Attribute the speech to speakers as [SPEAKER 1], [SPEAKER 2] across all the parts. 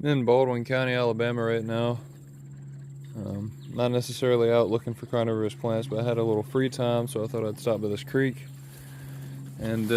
[SPEAKER 1] I'm in Baldwin County, Alabama right now. Not necessarily out looking for carnivorous plants, but I had a little free time, so I thought I'd stop by this creek and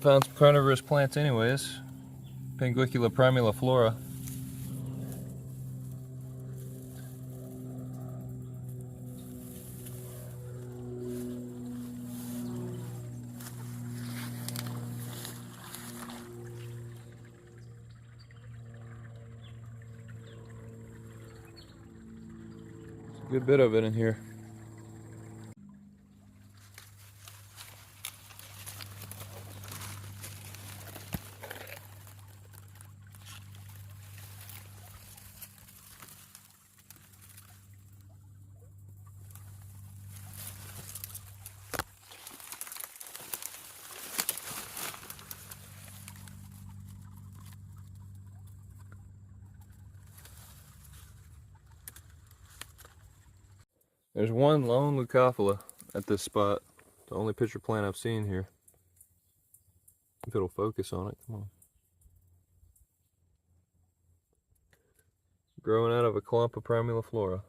[SPEAKER 1] found some carnivorous plants anyways. Pinguicula Flora. A good bit of it in here. There's one lone Leucophila at this spot. The only pitcher plant I've seen here. If it'll focus on it, come on. Growing out of a clump of Flora.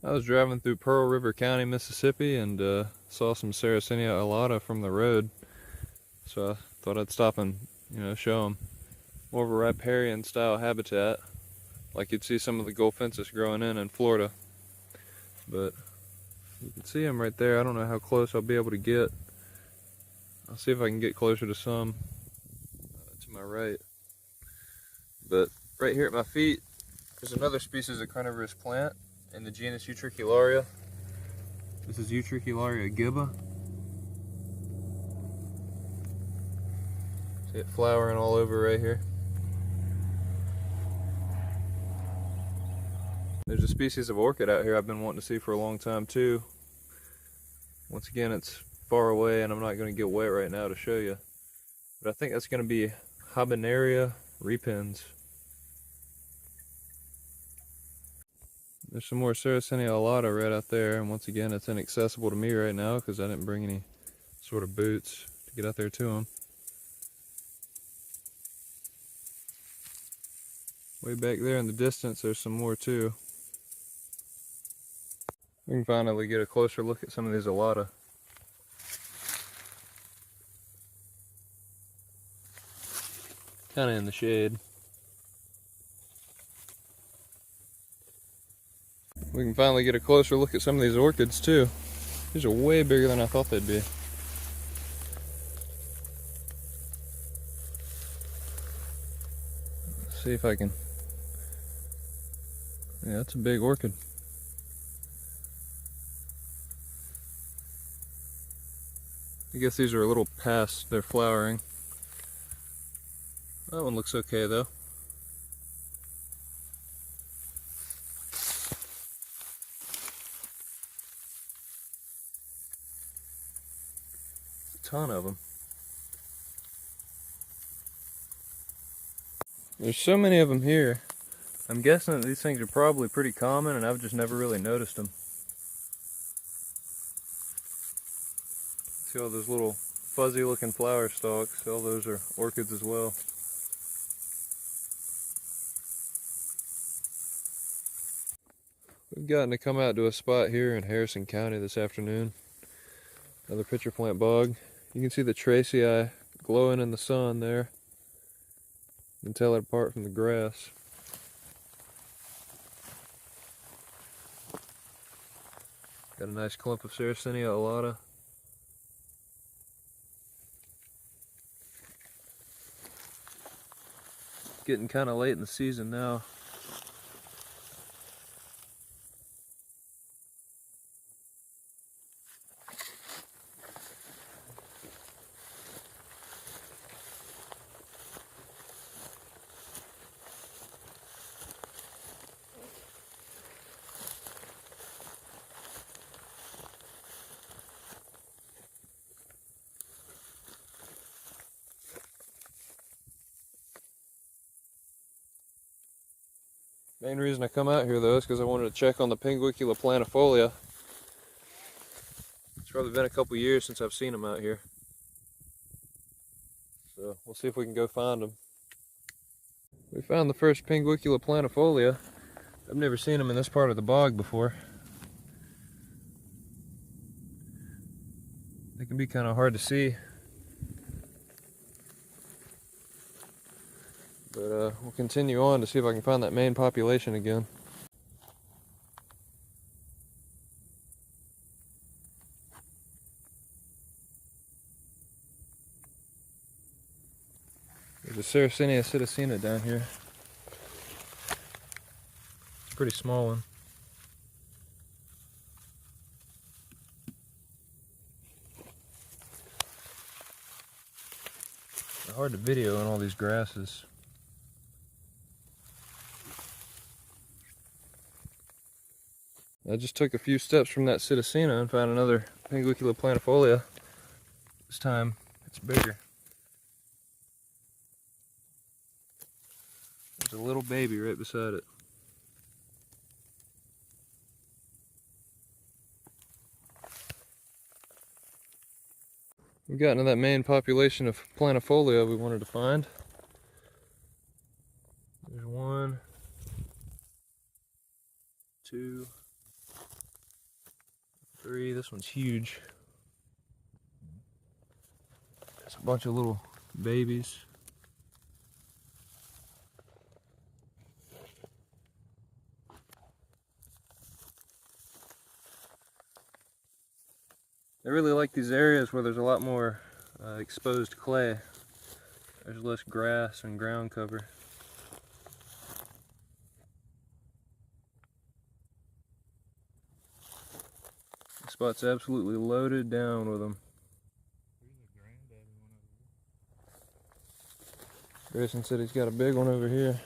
[SPEAKER 1] I was driving through Pearl River County, Mississippi, and saw some Sarracenia alata from the road. So I thought I'd stop and, show them. More of a riparian style habitat, like you'd see some of the goldfinches growing in Florida. But you can see them right there. I don't know how close I'll be able to get. I'll see if I can get closer to some to my right. But right here at my feet, there's another species of carnivorous plant in the genus Utricularia. This is Utricularia gibba. See it flowering all over right here. There's a species of orchid out here I've been wanting to see for a long time too. Once again, it's far away and I'm not going to get wet right now to show you. But I think that's going to be Habenaria repens. There's some more Sarracenia alata right out there, and once again it's inaccessible to me right now because I didn't bring any sort of boots to get out there to them. Way back there in the distance there's some more too. We can finally get a closer look at some of these alata. Kind of in the shade. We can finally get a closer look at some of these orchids too. These are way bigger than I thought they'd be. Let's see if I can. Yeah, that's a big orchid. I guess these are a little past their flowering. That one looks okay though. A ton of them. There's so many of them here. I'm guessing that these things are probably pretty common and I've just never really noticed them. See all those little fuzzy looking flower stalks? All those are orchids as well. We've gotten to come out to a spot here in Harrison County this afternoon. Another pitcher plant bog. You can see the tracei glowing in the sun there. You can tell it apart from the grass. Got a nice clump of Sarracenia alata. Getting kind of late in the season now. Main reason I come out here though is because I wanted to check on the Pinguicula planifolia. It's probably been a couple years since I've seen them out here. So we'll see if we can go find them. We found the first Pinguicula planifolia. I've never seen them in this part of the bog before. They can be kind of hard to see. But we'll continue on to see if I can find that main population again. There's a Sarracenia citacina down here. It's a pretty small one. It's hard to video in all these grasses. I just took a few steps from that citacina and found another Pinguicula planifolia. This time it's bigger. There's a little baby right beside it. We've gotten to that main population of planifolia we wanted to find. There's 1, 2, 3. This one's huge. There's a bunch of little babies. I really like these areas where there's a lot more exposed clay. There's less grass and ground cover. The spot's absolutely loaded down with them. Grayson said he's got a big one over here.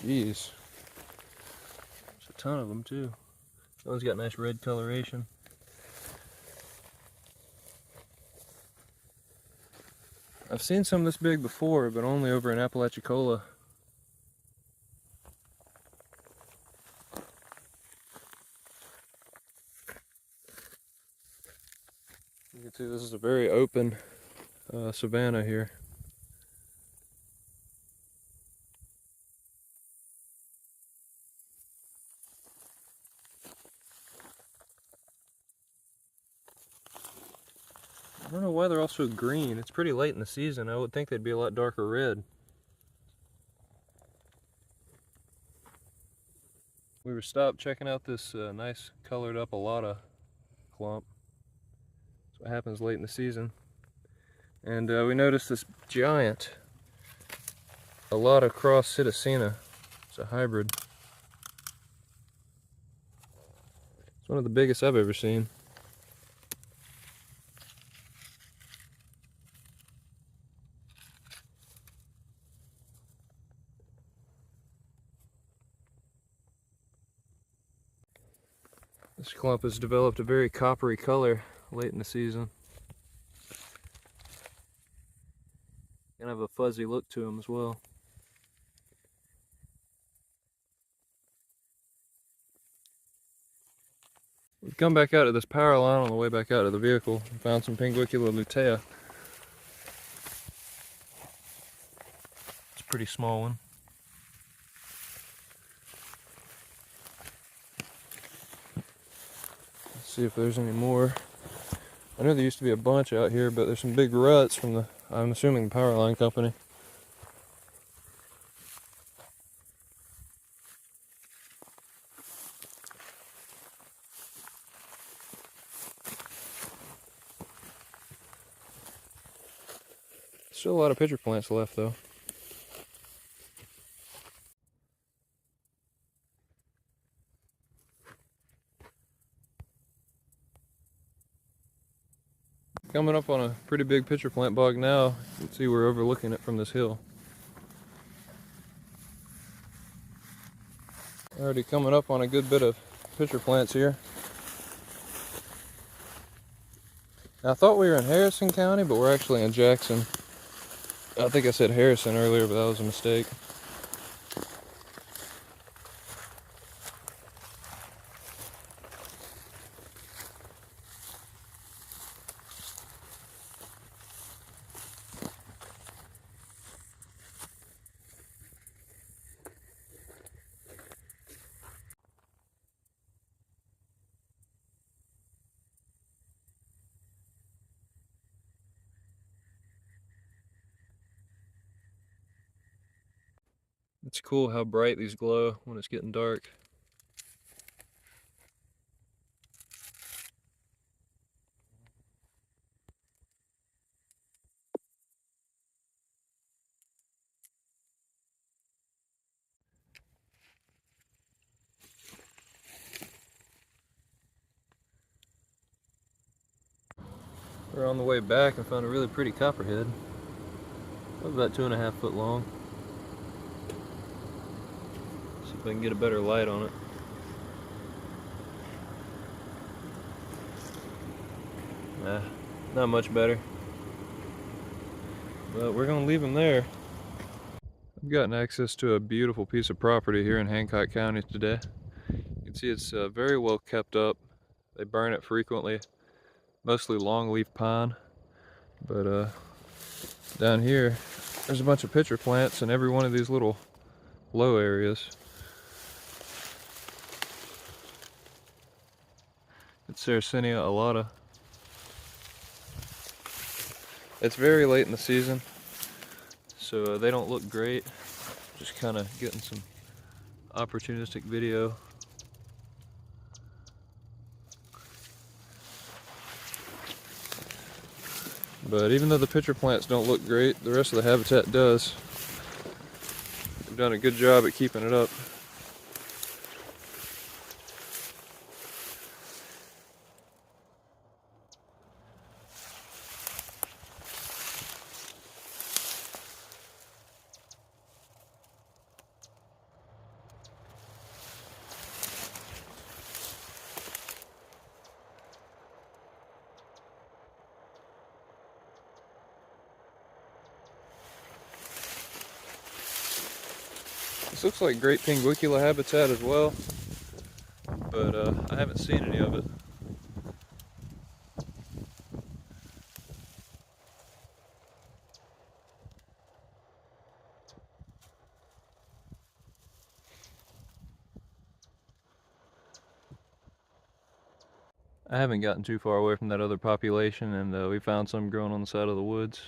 [SPEAKER 1] Jeez. There's a ton of them too. That one's got nice red coloration. I've seen some this big before, but only over in Apalachicola. You can see this is a very open savanna here. I don't know why they're all so green. It's pretty late in the season. I would think they'd be a lot darker red. We were stopped checking out this nice colored up Alata clump. That's what happens late in the season. And we noticed this giant Alata cross citacina. It's a hybrid. It's one of the biggest I've ever seen. This clump has developed a very coppery color late in the season. Kind of a fuzzy look to them as well. We've come back out to this power line on the way back out to the vehicle and found some Pinguicula lutea. It's a pretty small one. See if there's any more. I know there used to be a bunch out here, but there's some big ruts from the, I'm assuming, the power line company. Still a lot of pitcher plants left though. Coming up on a pretty big pitcher plant bog now. You can see we're overlooking it from this hill. Already coming up on a good bit of pitcher plants here. Now, I thought we were in Harrison County, but we're actually in Jackson. I think I said Harrison earlier, but that was a mistake. It's cool how bright these glow when it's getting dark. We're on the way back and found a really pretty copperhead. About 2.5 foot long. See if I can get a better light on it. Nah, not much better. But we're gonna leave him there. I've gotten access to a beautiful piece of property here in Hancock County today. You can see it's very well kept up. They burn it frequently, mostly longleaf pine. But down here, there's a bunch of pitcher plants in every one of these little low areas. It's Sarracenia alata. It's very late in the season, so they don't look great. Just kind of getting some opportunistic video. But even though the pitcher plants don't look great, the rest of the habitat does. We've done a good job at keeping it up. This looks like great Pinguicula habitat as well, but I haven't seen any of it. I haven't gotten too far away from that other population, and we found some growing on the side of the woods.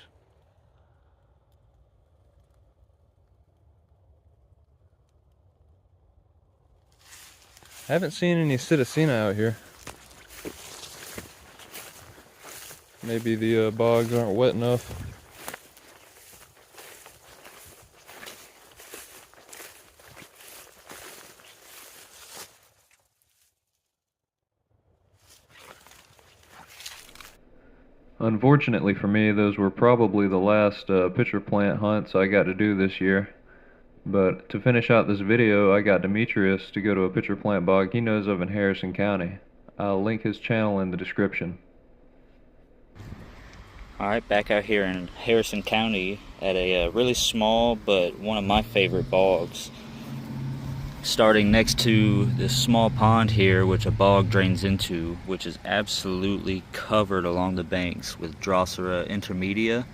[SPEAKER 1] I haven't seen any Psittacina out here. Maybe the bogs aren't wet enough. Unfortunately for me, those were probably the last pitcher plant hunts I got to do this year. But to finish out this video, I got Demetrius to go to a pitcher plant bog he knows of in Harrison County. I'll link his channel in the description.
[SPEAKER 2] Alright, back out here in Harrison County at a really small but one of my favorite bogs. Starting next to this small pond here, which a bog drains into, which is absolutely covered along the banks with Drosera intermedia.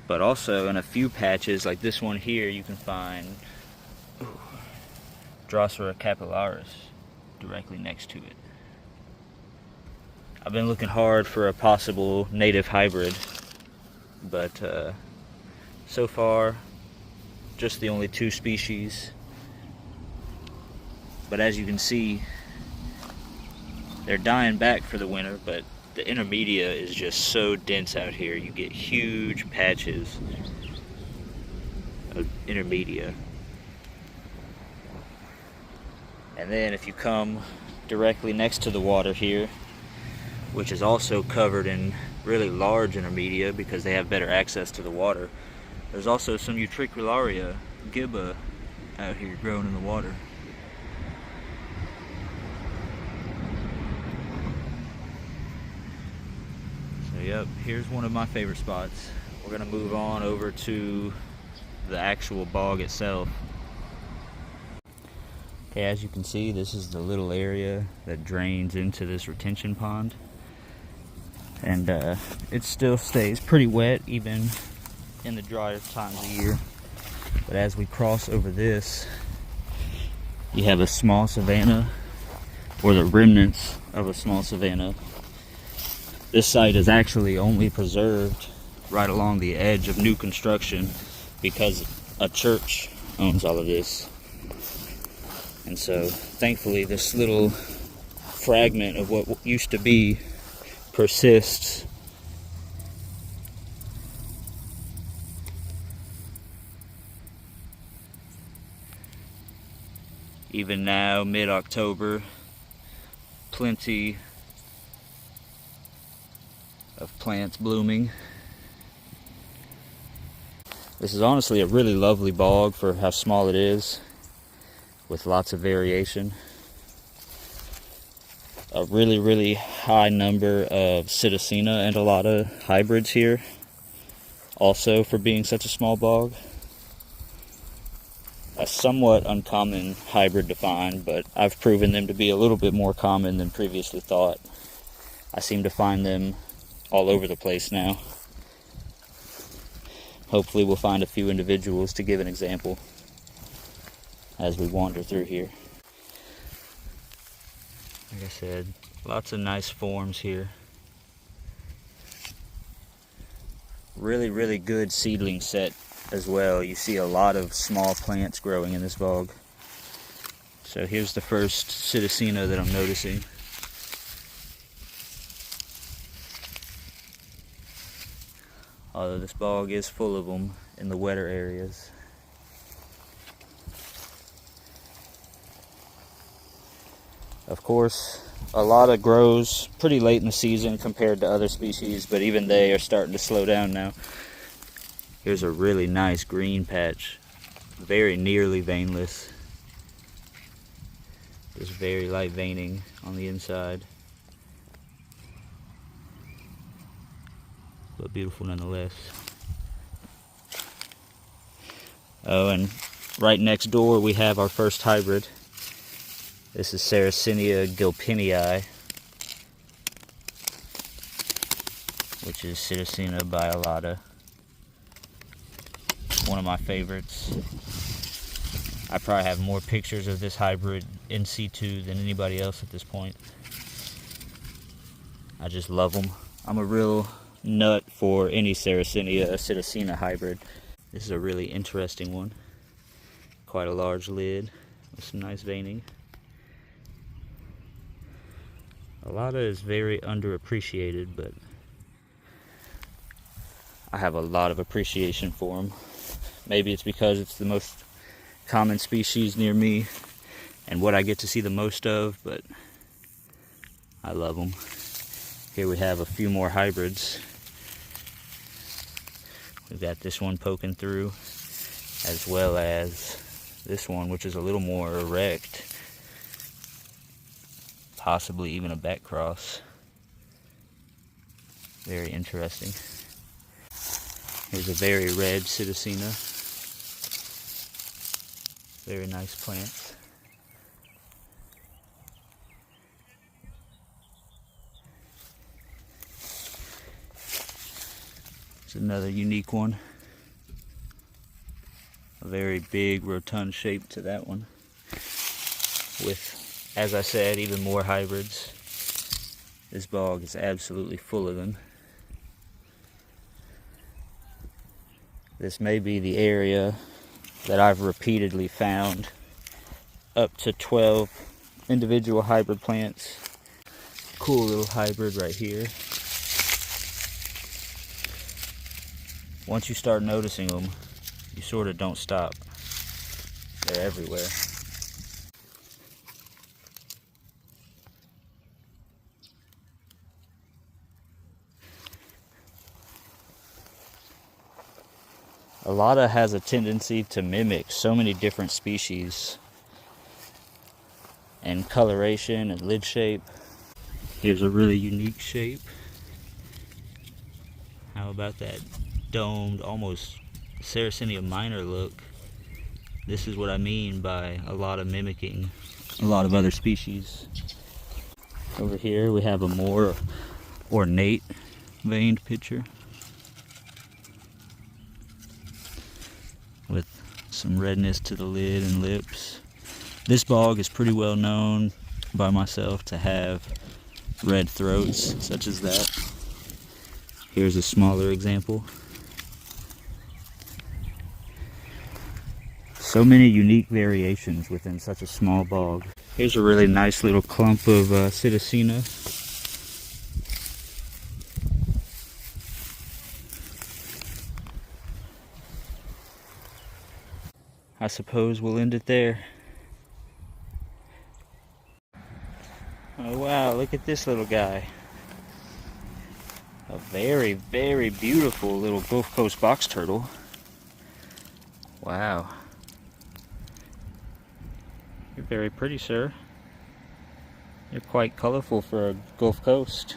[SPEAKER 2] But also in a few patches, like this one here, you can find Drosera capillaris directly next to it. I've been looking hard for a possible native hybrid, but so far, just the only 2 species. But as you can see, they're dying back for the winter, but the intermedia is just so dense out here. You get huge patches of intermedia. And then if you come directly next to the water here, which is also covered in really large intermedia because they have better access to the water, there's also some Utricularia gibba out here growing in the water. So yep, here's one of my favorite spots we're gonna move on over to the actual bog itself. Okay, as you can see, this is the little area that drains into this retention pond. And it still stays pretty wet even in the drier times of year. But as we cross over this, you have a small savanna, or the remnants of a small savanna. This site is actually only preserved right along the edge of new construction because a church owns all of this. And so thankfully this little fragment of what used to be persists. Even now, mid-October, plenty of plants blooming. This is honestly a really lovely bog for how small it is, with lots of variation. A really high number of Psittacina and a lot of hybrids here, also for being such a small bog. A somewhat uncommon hybrid to find, but I've proven them to be a little bit more common than previously thought. I seem to find them all over the place now. Hopefully we'll find a few individuals to give an example as we wander through here. Like I said, lots of nice forms here. Really good seedling set as well. You see a lot of small plants growing in this bog. So here's the first Psittacina that I'm noticing. Although this bog is full of them in the wetter areas. Of course, a lot of grows pretty late in the season compared to other species, but even they are starting to slow down now. Here's a really nice green patch, very nearly veinless. There's very light veining on the inside, but beautiful nonetheless. Oh, and right next door we have our first hybrid. This is Sarracenia gilpinii, which is Psittacina bialata. One of my favorites. I probably have more pictures of this hybrid in situ than anybody else at this point. I just love them. I'm a real nut for any Sarracenia Psittacina hybrid. This is a really interesting one. Quite a large lid with some nice veining. Alata is very underappreciated, but I have a lot of appreciation for them. Maybe it's because it's the most common species near me and what I get to see the most of, but I love them. Here we have a few more hybrids. We've got this one poking through, as well as this one, which is a little more erect. Possibly even a back cross. Very interesting. Here's a very red Psittacina. Very nice plants. It's another unique one. A very big rotund shape to that one. With, as I said, even more hybrids. This bog is absolutely full of them. This may be the area that I've repeatedly found up to 12 individual hybrid plants. Cool little hybrid right here. Once you start noticing them, you sort of don't stop. They're everywhere. Alata has a tendency to mimic so many different species and coloration and lid shape. Here's a really unique shape. How about that? domed, almost Sarracenia minor look. This is what I mean by a lot of mimicking a lot of other species. Over here we have a more ornate veined picture with some redness to the lid and lips. This bog is pretty well known by myself to have red throats such as that. Here's a smaller example. So many unique variations within such a small bog. Here's a really nice little clump of Psittacina. I suppose we'll end it there. Oh wow, look at this little guy. A very, very beautiful little Gulf Coast box turtle. Wow. You're very pretty, sir. You're quite colorful for a Gulf Coast.